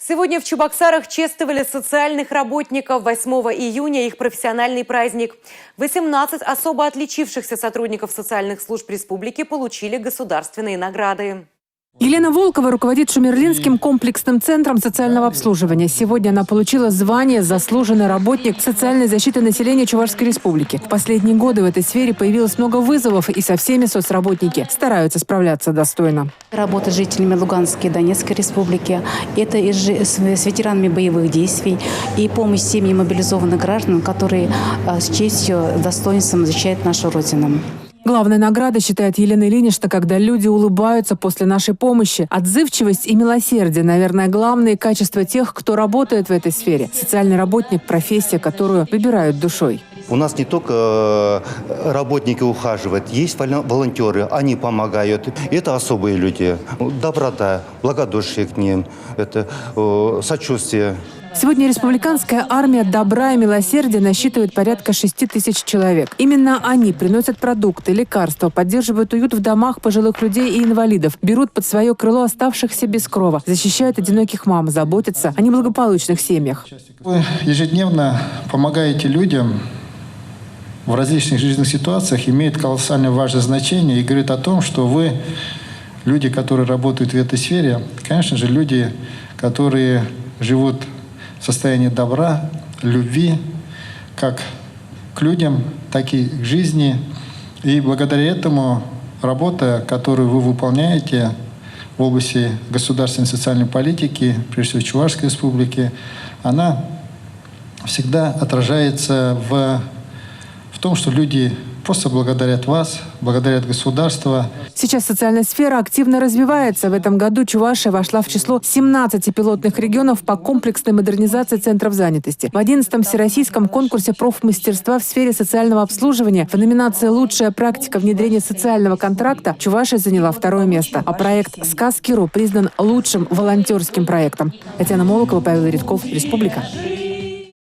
Сегодня в Чебоксарах чествовали социальных работников. 8 июня их профессиональный праздник. 18 особо отличившихся сотрудников социальных служб республики получили государственные награды. Елена Волкова руководит Шумерлинским комплексным центром социального обслуживания. Сегодня она получила звание «Заслуженный работник социальной защиты населения Чувашской республики». В последние годы в этой сфере появилось много вызовов, и со всеми соцработники стараются справляться достойно. Работа с жителями Луганской и Донецкой республики, это и с ветеранами боевых действий, и помощь семьям мобилизованных граждан, которые с честью, достоинством защищают нашу Родину. Главной наградой, считает Елена Ильинична, когда люди улыбаются после нашей помощи. Отзывчивость и милосердие, наверное, главные качества тех, кто работает в этой сфере. Социальный работник – профессия, которую выбирают душой. У нас не только работники ухаживают, есть волонтеры, они помогают. Это особые люди. Доброта, благодушие к ним, это сочувствие. Сегодня республиканская армия добра и милосердия насчитывает порядка 6 тысяч человек. Именно они приносят продукты, лекарства, поддерживают уют в домах пожилых людей и инвалидов, берут под свое крыло оставшихся без крова, защищают одиноких мам, заботятся о неблагополучных семьях. Вы ежедневно помогаете людям в различных жизненных ситуациях, имеет колоссально важное значение и говорит о том, что вы, люди, которые работают в этой сфере, конечно же, люди, которые живут в состоянии добра, любви, как к людям, так и к жизни. И благодаря этому работа, которую вы выполняете в области государственной социальной политики, прежде всего Чувашской республики, она всегда отражается в том, что люди просто благодарят вас, благодарят государство. Сейчас социальная сфера активно развивается. В этом году Чувашия вошла в число 17 пилотных регионов по комплексной модернизации центров занятости. В 11-м всероссийском конкурсе профмастерства в сфере социального обслуживания в номинации «Лучшая практика внедрения социального контракта» Чувашия заняла 2-е место, а проект «Сказки.ру» признан лучшим волонтерским проектом. Татьяна Молокова, Павел Редков, Республика.